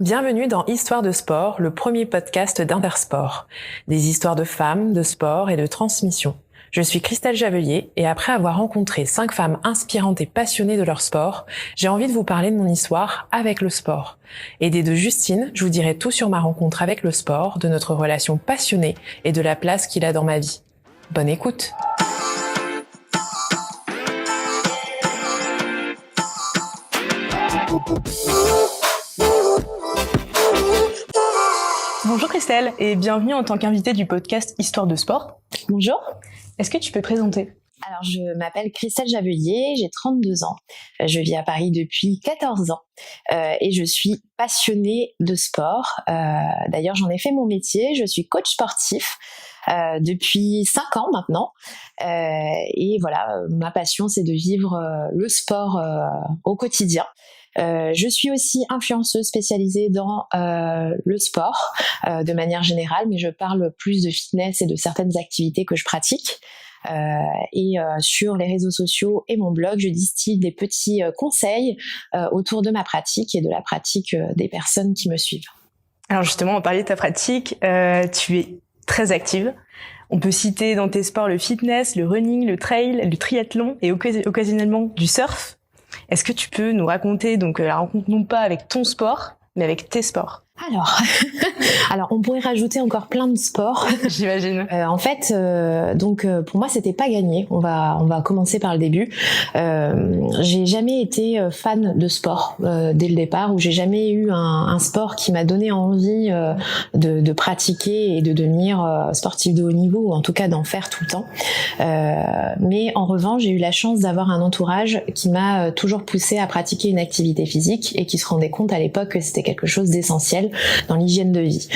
Bienvenue dans Histoire de sport, le premier podcast d'Intersport. Des histoires de femmes, de sport et de transmission. Je suis Christelle Javelier et après avoir rencontré 5 femmes inspirantes et passionnées de leur sport, j'ai envie de vous parler de mon histoire avec le sport. Aidée de Justine, je vous dirai tout sur ma rencontre avec le sport, de notre relation passionnée et de la place qu'il a dans ma vie. Bonne écoute! Bonjour Christelle et bienvenue en tant qu'invitée du podcast Histoire de sport. Bonjour. Est-ce que tu peux te présenter ? Alors, je m'appelle Christelle Javelier, j'ai 32 ans. Je vis à Paris depuis 14 ans et je suis passionnée de sport. D'ailleurs, j'en ai fait mon métier. Je suis coach sportif depuis 5 ans maintenant. Et voilà, ma passion, c'est de vivre le sport au quotidien. Je suis aussi influenceuse spécialisée dans le sport de manière générale, mais je parle plus de fitness et de certaines activités que je pratique. Sur les réseaux sociaux et mon blog, je distille des petits conseils autour de ma pratique et de la pratique des personnes qui me suivent. Alors justement, on parlait de ta pratique, tu es très active. On peut citer dans tes sports le fitness, le running, le trail, le triathlon et occasionnellement du surf. Est-ce que tu peux nous raconter donc la rencontre non pas avec ton sport, mais avec tes sports ? Alors, on pourrait rajouter encore plein de sports. J'imagine. Pour moi, c'était pas gagné. On va commencer par le début. J'ai jamais été fan de sport dès le départ, ou j'ai jamais eu un sport qui m'a donné envie de pratiquer et de devenir sportif de haut niveau, ou en tout cas d'en faire tout le temps. Mais en revanche, j'ai eu la chance d'avoir un entourage qui m'a toujours poussé à pratiquer une activité physique et qui se rendait compte à l'époque que c'était quelque chose d'essentiel dans l'hygiène de vie.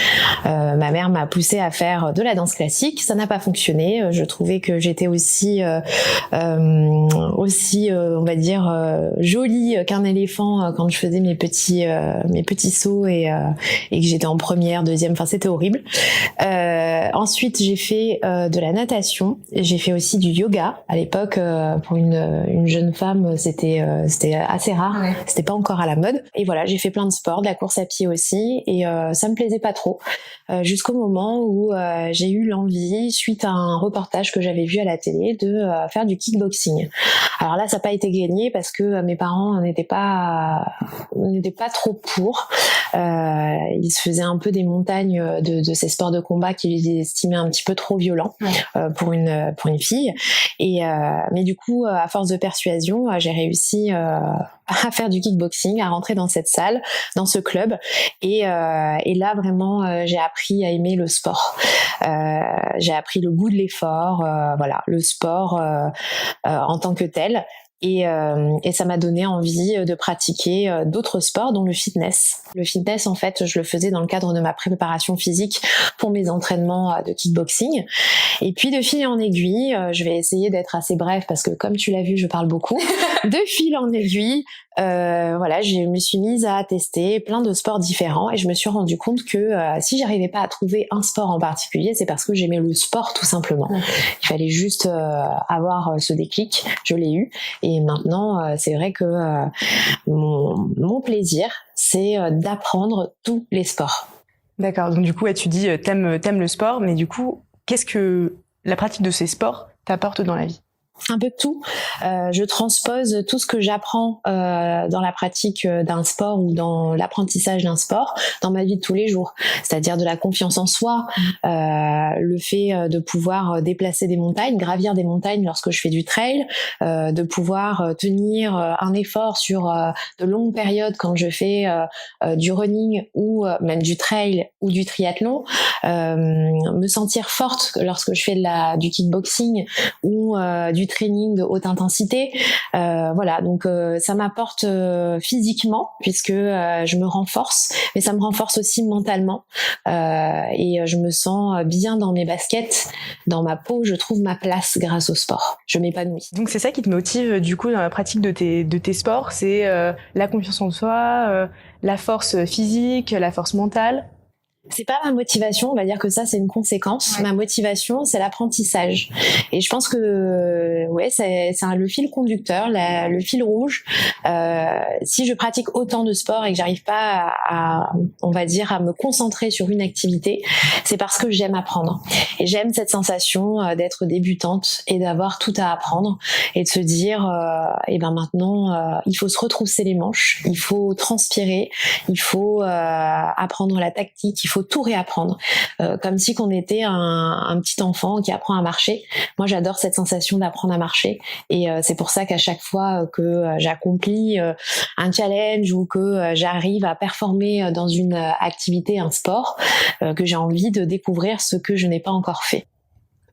Ma mère m'a poussée à faire de la danse classique, ça n'a pas fonctionné. Je trouvais que j'étais aussi on va dire jolie qu'un éléphant quand je faisais mes petits sauts et que j'étais en première, deuxième, enfin c'était horrible. Ensuite, j'ai fait de la natation, j'ai fait aussi du yoga. À l'époque, pour une jeune femme, c'était assez rare, ouais. C'était pas encore à la mode. Et voilà, j'ai fait plein de sports, de la course à pied aussi. Et ça me plaisait pas trop jusqu'au moment où j'ai eu l'envie, suite à un reportage que j'avais vu à la télé, de faire du kickboxing. Alors là, ça n'a pas été gagné parce que mes parents n'étaient pas trop pour. Ils se faisaient un peu des montagnes de ces sports de combat qu'ils estimaient un petit peu trop violents, ouais. Pour une fille. Mais du coup, à force de persuasion, j'ai réussi à faire du kickboxing, à rentrer dans cette salle, dans ce club, et là vraiment j'ai appris à aimer le sport. J'ai appris le goût de l'effort, voilà, le sport en tant que tel. Et ça m'a donné envie de pratiquer d'autres sports, dont le fitness. Le fitness, en fait, je le faisais dans le cadre de ma préparation physique pour mes entraînements de kickboxing. Et puis, de fil en aiguille, je vais essayer d'être assez bref parce que, comme tu l'as vu, je parle beaucoup. De fil en aiguille, voilà, je me suis mise à tester plein de sports différents et je me suis rendu compte que si j'arrivais pas à trouver un sport en particulier, c'est parce que j'aimais le sport tout simplement. Il fallait juste avoir ce déclic. Je l'ai eu. Et maintenant, c'est vrai que mon plaisir, c'est d'apprendre tous les sports. D'accord. Donc du coup, tu dis t'aimes le sport, mais du coup, qu'est-ce que la pratique de ces sports t'apporte dans la vie ? Un peu de tout. Je transpose tout ce que j'apprends dans la pratique d'un sport ou dans l'apprentissage d'un sport dans ma vie de tous les jours. C'est-à-dire de la confiance en soi, le fait de pouvoir déplacer des montagnes, gravir des montagnes lorsque je fais du trail, de pouvoir tenir un effort sur de longues périodes quand je fais du running ou même du trail ou du triathlon, me sentir forte lorsque je fais du kickboxing ou du training de haute intensité, voilà, donc ça m'apporte physiquement puisque je me renforce, mais ça me renforce aussi mentalement et je me sens bien dans mes baskets, dans ma peau, je trouve ma place grâce au sport, je m'épanouis. Donc c'est ça qui te motive du coup dans la pratique de tes sports, c'est la confiance en soi, la force physique, la force mentale? C'est pas ma motivation, on va dire que ça c'est une conséquence. Ouais. Ma motivation, c'est l'apprentissage. Et je pense que c'est le fil conducteur, le fil rouge. Si je pratique autant de sport et que j'arrive pas on va dire, à me concentrer sur une activité, c'est parce que j'aime apprendre. Et j'aime cette sensation d'être débutante et d'avoir tout à apprendre et de se dire, maintenant, il faut se retrousser les manches, il faut transpirer, il faut apprendre la tactique, il faut tout réapprendre, comme si qu'on était un petit enfant qui apprend à marcher. Moi, j'adore cette sensation d'apprendre à marcher, et c'est pour ça qu'à chaque fois que j'accomplis un challenge ou que j'arrive à performer dans une activité, un sport, que j'ai envie de découvrir ce que je n'ai pas encore fait.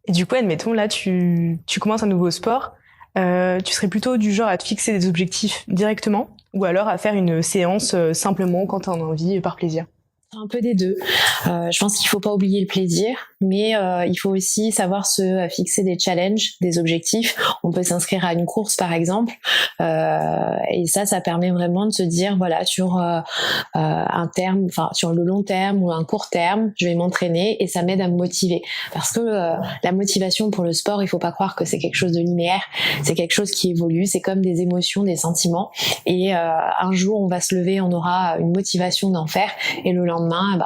Et du coup, admettons, là, tu commences un nouveau sport, tu serais plutôt du genre à te fixer des objectifs directement, ou alors à faire une séance simplement quand t'en as envie, par plaisir? Un peu des deux. Je pense qu'il faut pas oublier le plaisir, mais il faut aussi savoir se fixer des challenges, des objectifs. On peut s'inscrire à une course par exemple, et ça permet vraiment de se dire voilà, sur un terme, enfin sur le long terme ou un court terme, je vais m'entraîner, et ça m'aide à me motiver. Parce que la motivation pour le sport, il faut pas croire que c'est quelque chose de linéaire, c'est quelque chose qui évolue, c'est comme des émotions, des sentiments, et un jour on va se lever, on aura une motivation d'en faire, et le lendemain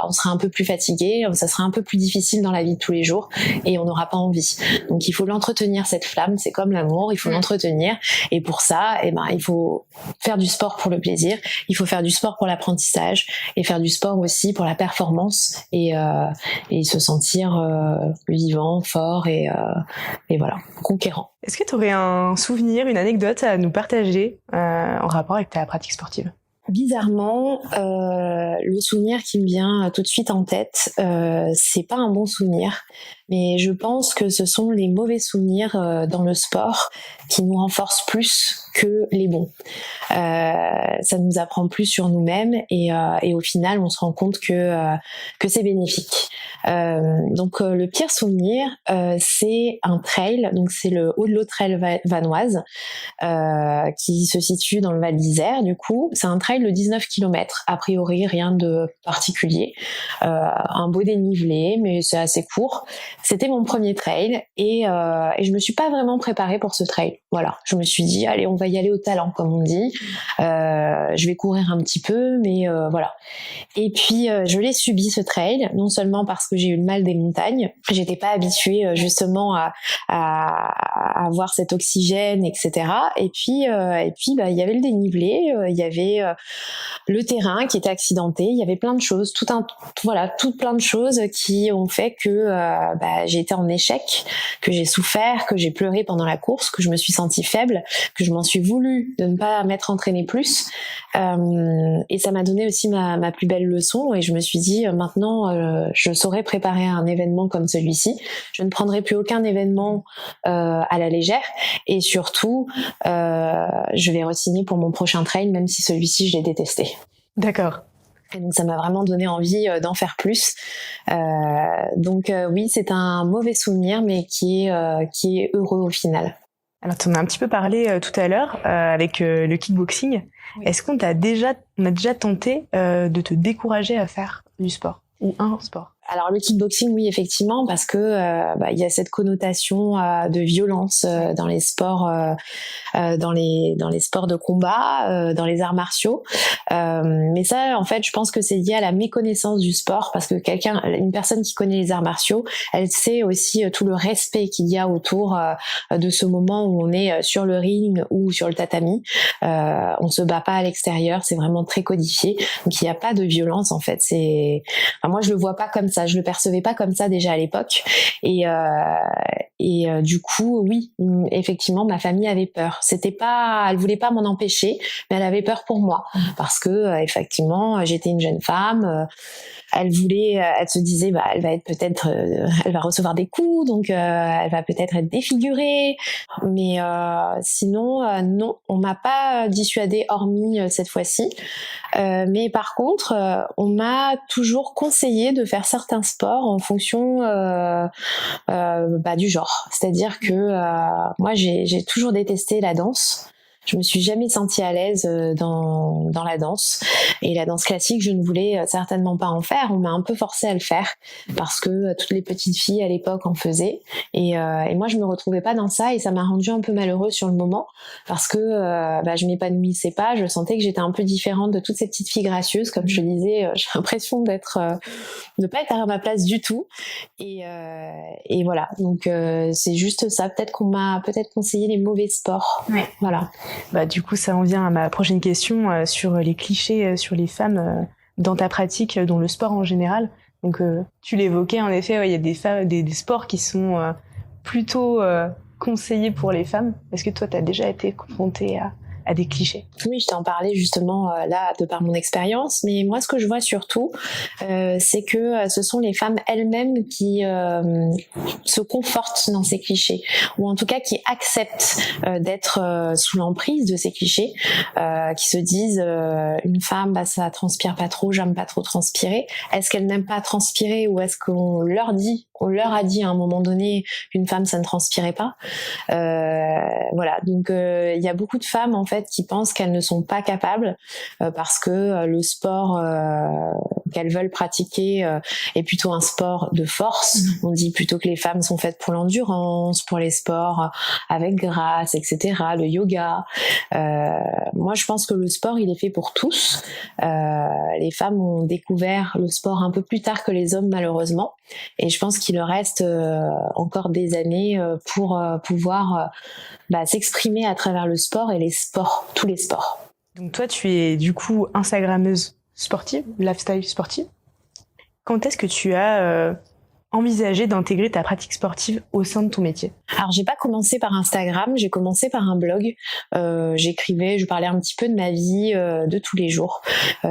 on sera un peu plus fatigué, ça sera un peu plus difficile dans la vie de tous les jours, et on n'aura pas envie. Donc il faut l'entretenir, cette flamme, c'est comme l'amour, il faut l'entretenir, et pour ça il faut faire du sport pour le plaisir, il faut faire du sport pour l'apprentissage, et faire du sport aussi pour la performance, et se sentir vivant, fort, et voilà, conquérant. Est-ce que tu aurais un souvenir, une anecdote à nous partager en rapport avec ta pratique sportive? Bizarrement, le souvenir qui me vient tout de suite en tête, c'est pas un bon souvenir, mais je pense que ce sont les mauvais souvenirs dans le sport qui nous renforcent plus que les bons. Ça nous apprend plus sur nous-mêmes, et au final, on se rend compte que c'est bénéfique. Donc le pire souvenir, c'est un trail, donc c'est le Haut-de-l'Eau Trail vanoise, qui se situe dans le Val d'Isère. Du coup, c'est un trail de 19 km, a priori rien de particulier, un beau dénivelé, mais c'est assez court. C'était mon premier trail, et je me suis pas vraiment préparée pour ce trail. Voilà, je me suis dit allez, on va y aller au talent, comme on dit. Je vais courir un petit peu, mais voilà. Et puis je l'ai subi, ce trail, non seulement parce que j'ai eu le mal des montagnes, j'étais pas habituée justement à avoir cet oxygène, etc. Et puis il y avait le dénivelé, il y avait le terrain qui était accidenté, il y avait plein de choses, tout plein de choses qui ont fait que j'ai été en échec, que j'ai souffert, que j'ai pleuré pendant la course, que je me suis sentie faible, que je m'en suis voulu de ne pas m'être entraînée plus, et ça m'a donné aussi ma plus belle leçon, et je me suis dit maintenant je saurais préparer un événement comme celui-ci, je ne prendrai plus aucun événement à la légère, et surtout je vais re-signer pour mon prochain trail, même si celui-ci je l'ai détesté. D'accord. Et donc ça m'a vraiment donné envie d'en faire plus. Donc oui, c'est un mauvais souvenir, mais qui est heureux au final. Alors tu en as un petit peu parlé tout à l'heure avec le kickboxing. Oui. Est-ce qu'on a déjà tenté de te décourager à faire du sport ou un sport? Alors le kickboxing, oui, effectivement, parce que il y a cette connotation de violence dans les sports, dans les sports de combat, dans les arts martiaux. Mais ça, en fait, je pense que c'est lié à la méconnaissance du sport, parce que une personne qui connaît les arts martiaux, elle sait aussi tout le respect qu'il y a autour de ce moment où on est sur le ring ou sur le tatami. On se bat pas à l'extérieur, c'est vraiment très codifié. Donc il n'y a pas de violence, en fait. Moi, je le vois pas comme ça, je le percevais pas comme ça déjà à l'époque, et du coup oui, effectivement ma famille avait peur. Elle voulait pas m'en empêcher, mais elle avait peur pour moi, parce que effectivement j'étais une jeune femme, elle se disait elle va être peut-être elle va recevoir des coups, donc elle va peut-être être défigurée, mais sinon non, on m'a pas dissuadée, hormis cette fois-ci, mais par contre on m'a toujours conseillé de faire certains sports en fonction du genre. C'est-à-dire que moi j'ai toujours détesté la danse. Je me suis jamais sentie à l'aise dans la danse. Et la danse classique, je ne voulais certainement pas en faire. On m'a un peu forcée à le faire parce que toutes les petites filles à l'époque en faisaient. Et moi, je me retrouvais pas dans ça et ça m'a rendue un peu malheureuse sur le moment parce que je m'épanouissais pas. Je sentais que j'étais un peu différente de toutes ces petites filles gracieuses. Comme je le disais, j'ai l'impression de pas être à ma place du tout. Et voilà. Donc c'est juste ça. Peut-être qu'on m'a conseillé les mauvais sports. Ouais. Voilà. Du coup, ça en vient à ma prochaine question sur les clichés sur les femmes dans ta pratique, dans le sport en général. Donc, tu l'évoquais, en effet, il y a des sports qui sont plutôt conseillés pour les femmes. Est-ce que toi, tu as déjà été confrontée à des clichés? Oui, je t'en parlais justement là de par mon expérience, mais moi ce que je vois surtout, c'est que ce sont les femmes elles-mêmes qui se confortent dans ces clichés, ou en tout cas qui acceptent d'être sous l'emprise de ces clichés, qui se disent une femme, ça transpire pas trop, j'aime pas trop transpirer. Est-ce qu'elles n'aiment pas transpirer ou est-ce qu'on leur a dit à un moment donné qu'une femme ça ne transpirait pas? Voilà, donc il y a beaucoup de femmes en fait qui pensent qu'elles ne sont pas capables parce que le sport qu'elles veulent pratiquer est plutôt un sport de force. On dit plutôt que les femmes sont faites pour l'endurance, pour les sports avec grâce, etc., le yoga. Moi, je pense que le sport, il est fait pour tous. Les femmes ont découvert le sport un peu plus tard que les hommes, malheureusement. Et je pense qu'il leur reste encore des années pour pouvoir s'exprimer à travers le sport et les sports, tous les sports. Donc toi, tu es du coup Instagrammeuse sportive, lifestyle sportive. Quand est-ce que tu as envisagé d'intégrer ta pratique sportive au sein de ton métier? Alors j'ai pas commencé par Instagram, j'ai commencé par un blog. J'écrivais, je parlais un petit peu de ma vie de tous les jours.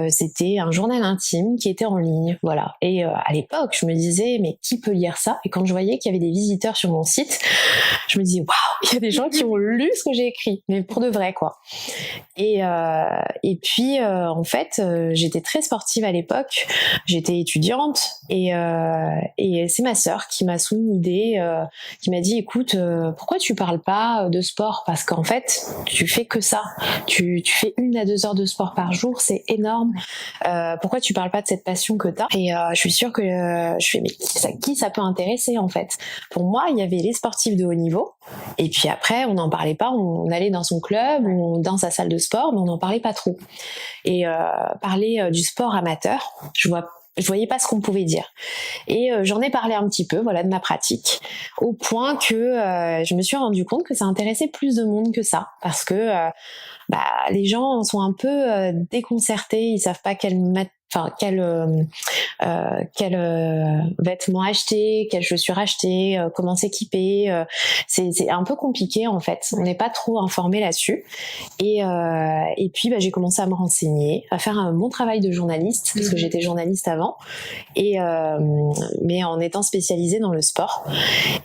C'était un journal intime qui était en ligne, voilà. Et à l'époque, je me disais mais qui peut lire ça? Et quand je voyais qu'il y avait des visiteurs sur mon site, je me disais waouh, il y a des gens qui ont lu ce que j'ai écrit, mais pour de vrai quoi. Et puis en fait, j'étais très sportive à l'époque. J'étais étudiante et c'est ma sœur qui m'a soumis une idée, qui m'a dit écoute, pourquoi tu parles pas de sport? Parce qu'en fait, tu fais que ça. Tu fais 1 à 2 heures de sport par jour, c'est énorme. Pourquoi tu parles pas de cette passion que t'as? Et je suis sûre que je fais mais qui ça peut intéresser en fait? Pour moi, il y avait les sportifs de haut niveau. Et puis après, on n'en parlait pas. On allait dans son club, ou dans sa salle de sport, mais on n'en parlait pas trop. Et parler du sport amateur, je voyais pas ce qu'on pouvait dire. Et j'en ai parlé un petit peu, voilà, de ma pratique, au point que je me suis rendu compte que ça intéressait plus de monde que ça, parce que les gens sont un peu déconcertés, ils savent pas quel vêtements acheter, quelles chaussures acheter, comment s'équiper. C'est un peu compliqué en fait. On n'est pas trop informé là-dessus. Et puis j'ai commencé à me renseigner, à faire un bon travail de journaliste parce que j'étais journaliste avant, mais en étant spécialisée dans le sport.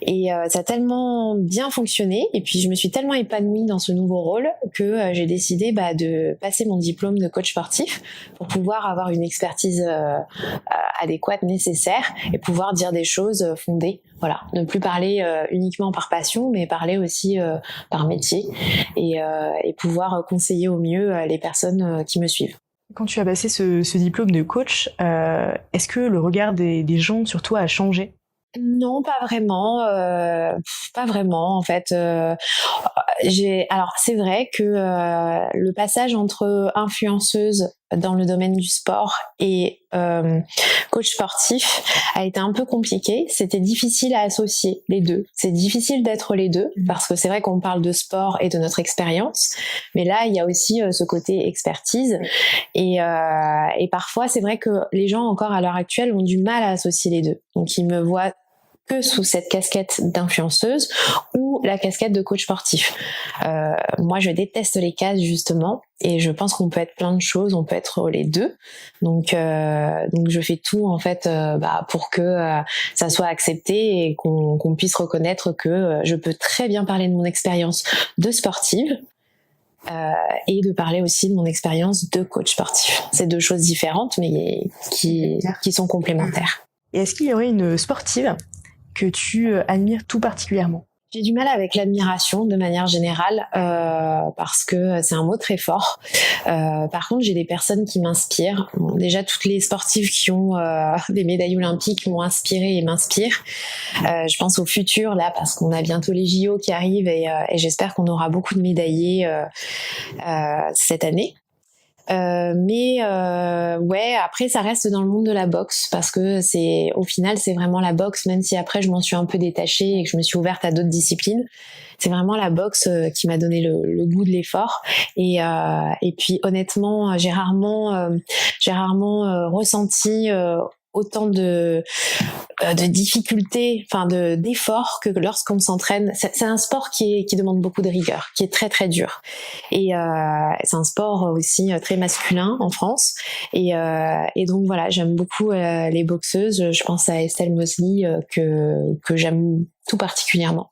Et ça a tellement bien fonctionné. Et puis je me suis tellement épanouie dans ce nouveau rôle que j'ai décidé de passer mon diplôme de coach sportif pour pouvoir avoir une expertise adéquate, nécessaire, et pouvoir dire des choses fondées. Voilà, ne plus parler uniquement par passion, mais parler aussi par métier, et pouvoir conseiller au mieux les personnes qui me suivent. Quand tu as passé ce diplôme de coach, est-ce que le regard des gens sur toi a changé? Non, pas vraiment. Pas vraiment, en fait. Alors, c'est vrai que le passage entre influenceuse dans le domaine du sport et coach sportif a été un peu compliqué. C'était difficile à associer les deux. C'est difficile d'être les deux parce que c'est vrai qu'on parle de sport et de notre expérience, mais là il y a aussi ce côté expertise et parfois c'est vrai que les gens encore à l'heure actuelle ont du mal à associer les deux. Donc ils me voient que sous cette casquette d'influenceuse ou la casquette de coach sportif. Moi, je déteste les cases justement, et je pense qu'on peut être plein de choses, on peut être les deux. Donc je fais tout en fait pour que ça soit accepté et qu'on puisse reconnaître que je peux très bien parler de mon expérience de sportive. Et de parler aussi de mon expérience de coach sportif. C'est deux choses différentes, mais qui sont complémentaires. Et est-ce qu'il y aurait une sportive que tu admires tout particulièrement? J'ai du mal avec l'admiration de manière générale parce que c'est un mot très fort. Par contre, j'ai des personnes qui m'inspirent. Bon, déjà, toutes les sportives qui ont des médailles olympiques m'ont inspirée et m'inspirent. Je pense au futur là parce qu'on a bientôt les JO qui arrivent et j'espère qu'on aura beaucoup de médaillés cette année. Ouais, après ça reste dans le monde de la boxe parce que au final c'est vraiment la boxe, même si après je m'en suis un peu détachée et que je me suis ouverte à d'autres disciplines. C'est vraiment la boxe qui m'a donné le goût de l'effort et puis honnêtement j'ai rarement ressenti autant de difficultés, enfin d'efforts que lorsqu'on s'entraîne. C'est un sport qui demande beaucoup de rigueur, qui est très très dur. Et c'est un sport aussi très masculin en France. Et donc voilà, j'aime beaucoup les boxeuses. Je pense à Estelle Mosley que j'aime tout particulièrement.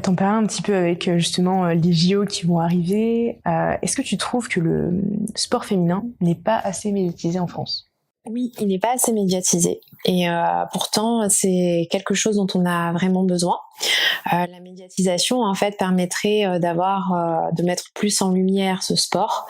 T'en parles un petit peu avec justement les JO qui vont arriver. Est-ce que tu trouves que le sport féminin n'est pas assez médiatisé en France ? Oui, il n'est pas assez médiatisé et pourtant c'est quelque chose dont on a vraiment besoin. La médiatisation en fait permettrait de mettre plus en lumière ce sport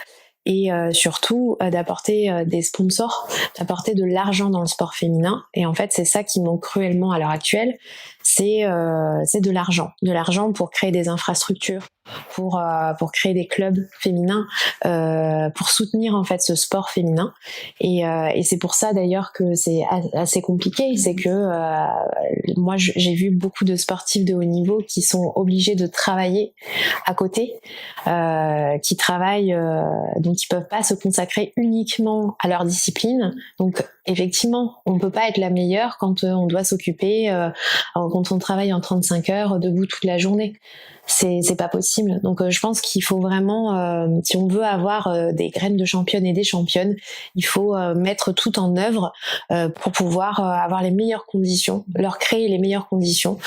et surtout d'apporter des sponsors, d'apporter de l'argent dans le sport féminin. Et en fait c'est ça qui manque cruellement à l'heure actuelle, c'est de l'argent pour créer des infrastructures, pour créer des clubs féminins, pour soutenir en fait ce sport féminin. Et c'est pour ça d'ailleurs que c'est assez compliqué, c'est que moi j'ai vu beaucoup de sportifs de haut niveau qui sont obligés de travailler à côté, qui travaillent, donc ils peuvent pas se consacrer uniquement à leur discipline. Donc effectivement, on peut pas être la meilleure quand on doit s'occuper, quand on travaille en 35 heures debout toute la journée. C'est pas possible. Donc je pense qu'il faut vraiment, si on veut avoir des graines de championnes et des championnes, il faut mettre tout en œuvre pour pouvoir avoir les meilleures conditions, leur créer les meilleures conditions,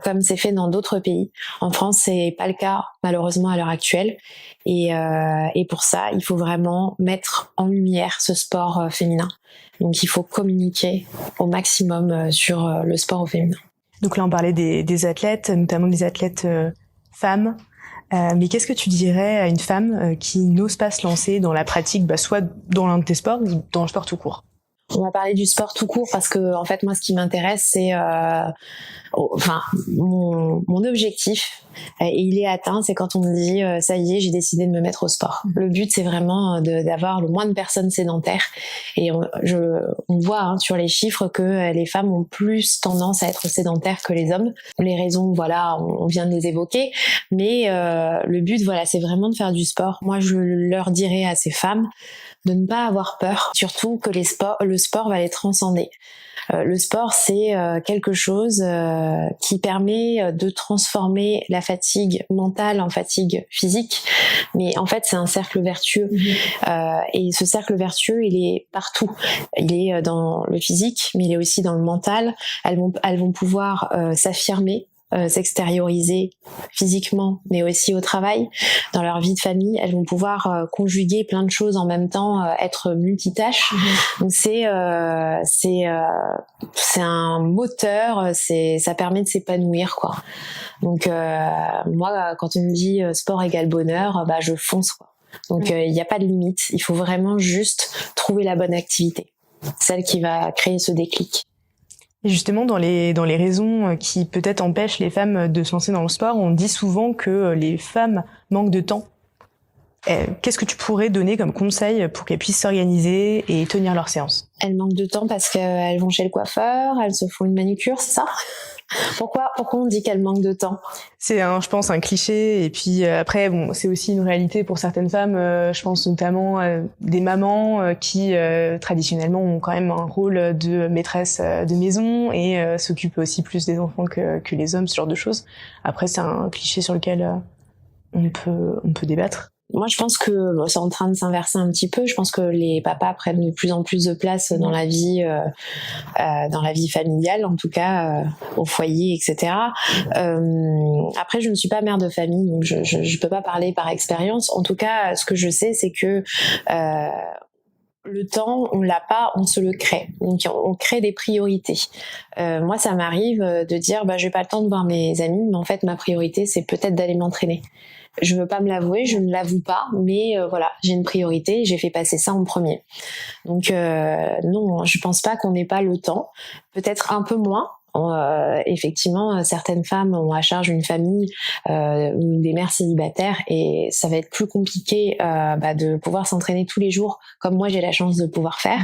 comme c'est fait dans d'autres pays. En France, c'est pas le cas malheureusement à l'heure actuelle. Et pour ça, il faut vraiment mettre en lumière ce sport féminin. Donc il faut communiquer au maximum sur le sport au féminin. Donc là, on parlait des athlètes, notamment des athlètes femmes. Mais qu'est-ce que tu dirais à une femme qui n'ose pas se lancer dans la pratique, soit dans l'un de tes sports ou dans le sport tout court ? On va parler du sport tout court parce que en fait moi ce qui m'intéresse c'est mon objectif et il est atteint, c'est quand on me dit ça y est, j'ai décidé de me mettre au sport. Le but c'est vraiment d'avoir le moins de personnes sédentaires et on voit sur les chiffres que les femmes ont plus tendance à être sédentaires que les hommes. Les raisons voilà, on vient de les évoquer, mais le but voilà, c'est vraiment de faire du sport. Moi je leur dirais à ces femmes de ne pas avoir peur, surtout que le sport va les transcender. Le sport, c'est quelque chose qui permet de transformer la fatigue mentale en fatigue physique. Mais en fait, c'est un cercle vertueux. Et ce cercle vertueux, il est partout. Il est dans le physique, mais il est aussi dans le mental. Elles vont pouvoir s'affirmer, s'extérioriser physiquement mais aussi au travail, dans leur vie de famille. Elles vont pouvoir conjuguer plein de choses en même temps, être multitâches. Donc c'est un moteur, ça permet de s'épanouir quoi. Donc moi quand on me dit sport égale bonheur, je fonce quoi. Donc il n'y a pas de limite, il faut vraiment juste trouver la bonne activité, celle qui va créer ce déclic. Et justement, dans les raisons qui peut-être empêchent les femmes de se lancer dans le sport, on dit souvent que les femmes manquent de temps. Qu'est-ce que tu pourrais donner comme conseil pour qu'elles puissent s'organiser et tenir leurs séances ? Elles manquent de temps parce qu'elles vont chez le coiffeur, elles se font une manucure, c'est ça ? Pourquoi on dit qu'elles manquent de temps ? C'est je pense un cliché et puis après c'est aussi une réalité pour certaines femmes. Je pense notamment des mamans qui traditionnellement ont quand même un rôle de maîtresse de maison et s'occupent aussi plus des enfants que les hommes, ce genre de choses. Après c'est un cliché sur lequel on peut débattre. Moi, je pense que c'est en train de s'inverser un petit peu. Je pense que les papas prennent de plus en plus de place dans la vie familiale, en tout cas au foyer, etc. Après, je ne suis pas mère de famille, donc je peux pas parler par expérience. En tout cas, ce que je sais, c'est que Le temps, on l'a pas, on se le crée. Donc on crée des priorités. Moi, ça m'arrive de dire, j'ai pas le temps de voir mes amis, mais en fait, ma priorité, c'est peut-être d'aller m'entraîner. Je veux pas me l'avouer, je ne l'avoue pas, mais voilà, j'ai une priorité, j'ai fait passer ça en premier. Donc non, je pense pas qu'on n'ait pas le temps, peut-être un peu moins. Effectivement, certaines femmes ont à charge une famille ou des mères célibataires et ça va être plus compliqué de pouvoir s'entraîner tous les jours comme moi j'ai la chance de pouvoir faire.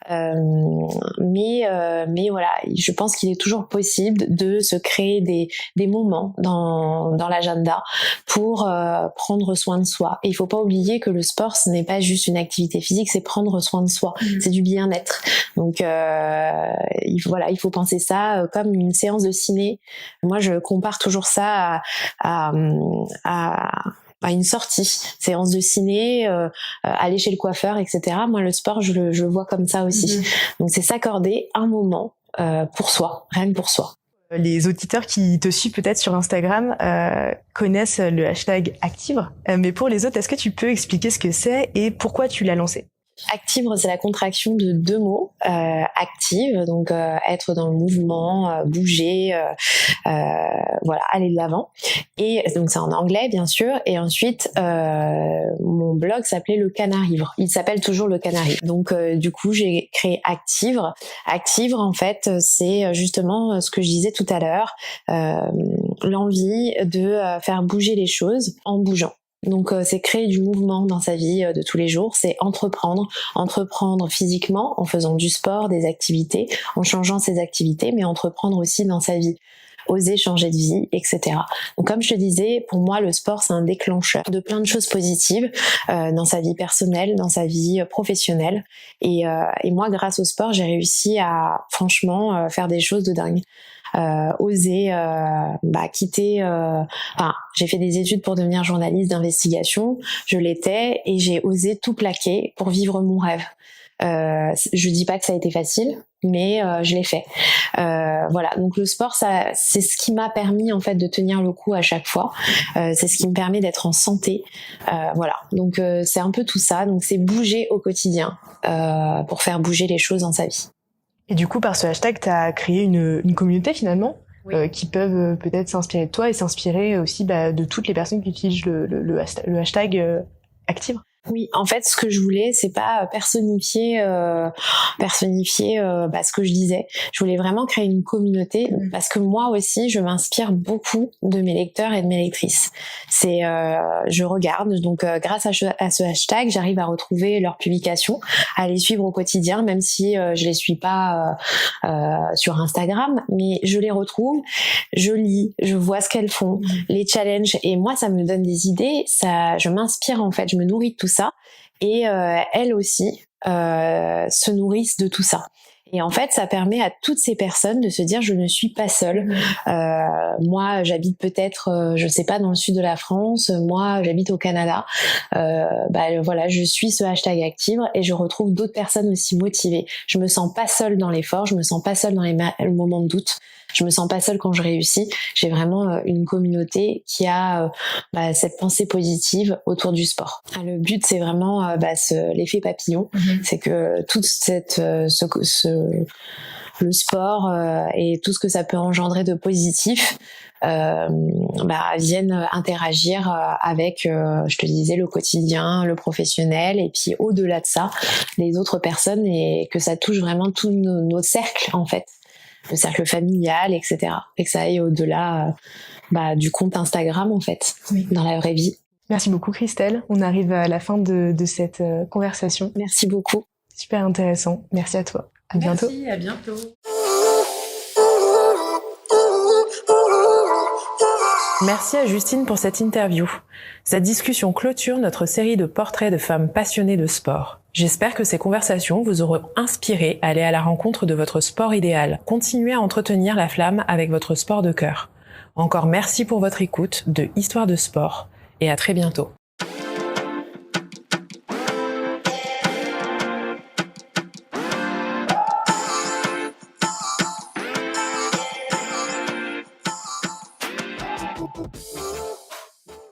Mais voilà, je pense qu'il est toujours possible de se créer des moments dans l'agenda pour prendre soin de soi. Et il faut pas oublier que le sport, ce n'est pas juste une activité physique, c'est prendre soin de soi, c'est du bien-être. Donc il faut penser ça comme une séance de ciné. Moi, je compare toujours ça à une sortie, séance de ciné, aller chez le coiffeur, etc. Moi, le sport, je le vois comme ça aussi. Donc, c'est s'accorder un moment pour soi, rien que pour soi. Les auditeurs qui te suivent peut-être sur Instagram connaissent le hashtag Activre. Mais pour les autres, est-ce que tu peux expliquer ce que c'est et pourquoi tu l'as lancé ? Activre, c'est la contraction de deux mots. Active, donc être dans le mouvement, bouger, voilà, aller de l'avant. Et donc c'est en anglais bien sûr. Et ensuite, mon blog s'appelait Le Canarivre. Il s'appelle toujours Le Canarivre. Donc du coup, j'ai créé Activre. Activre, en fait, c'est justement ce que je disais tout à l'heure, l'envie de faire bouger les choses en bougeant. Donc c'est créer du mouvement dans sa vie de tous les jours, c'est entreprendre physiquement en faisant du sport, des activités, en changeant ses activités, mais entreprendre aussi dans sa vie, oser changer de vie, etc. Donc comme je te disais, pour moi le sport c'est un déclencheur de plein de choses positives dans sa vie personnelle, dans sa vie professionnelle, et moi grâce au sport j'ai réussi à franchement faire des choses de dingue. Oser quitter j'ai fait des études pour devenir journaliste d'investigation, je l'étais et j'ai osé tout plaquer pour vivre mon rêve. Je dis pas que ça a été facile, mais je l'ai fait. Voilà, donc le sport, ça, c'est ce qui m'a permis en fait de tenir le coup à chaque fois. C'est ce qui me permet d'être en santé. Voilà, donc c'est un peu tout ça. Donc c'est bouger au quotidien pour faire bouger les choses dans sa vie. Et du coup, par ce hashtag, tu as créé une communauté finalement, oui, qui peuvent peut-être s'inspirer de toi et s'inspirer aussi de toutes les personnes qui utilisent le hashtag Activre. Oui, en fait, ce que je voulais, c'est pas personnifier ce que je disais. Je voulais vraiment créer une communauté parce que moi aussi, je m'inspire beaucoup de mes lecteurs et de mes lectrices. Je regarde, donc grâce à ce hashtag, j'arrive à retrouver leurs publications, à les suivre au quotidien, même si je les suis pas sur Instagram, mais je les retrouve, je lis, je vois ce qu'elles font, les challenges, et moi, ça me donne des idées, je m'inspire en fait, je me nourris de tout ça, et elles aussi se nourrissent de tout ça. Et en fait, ça permet à toutes ces personnes de se dire je ne suis pas seule. Moi, j'habite peut-être, je sais pas, dans le sud de la France. Moi, j'habite au Canada. Voilà, je suis ce hashtag Activre et je retrouve d'autres personnes aussi motivées. Je me sens pas seule dans l'effort. Je me sens pas seule dans les moments de doute. Je me sens pas seule quand je réussis. J'ai vraiment une communauté qui a cette pensée positive autour du sport. Le but, c'est vraiment l'effet papillon. C'est que toute le sport et tout ce que ça peut engendrer de positif viennent interagir avec, je te disais, le quotidien, le professionnel, et puis au-delà de ça, les autres personnes, et que ça touche vraiment tous nos cercles en fait. Le cercle familial, etc. Et que ça aille au-delà du compte Instagram, en fait, oui, dans la vraie vie. Merci beaucoup, Christelle. On arrive à la fin de cette conversation. Merci beaucoup. Super intéressant. Merci à toi. À bientôt. Merci, à bientôt. Merci à Justine pour cette interview. Cette discussion clôture notre série de portraits de femmes passionnées de sport. J'espère que ces conversations vous auront inspiré à aller à la rencontre de votre sport idéal. Continuez à entretenir la flamme avec votre sport de cœur. Encore merci pour votre écoute de Histoire de sport et à très bientôt.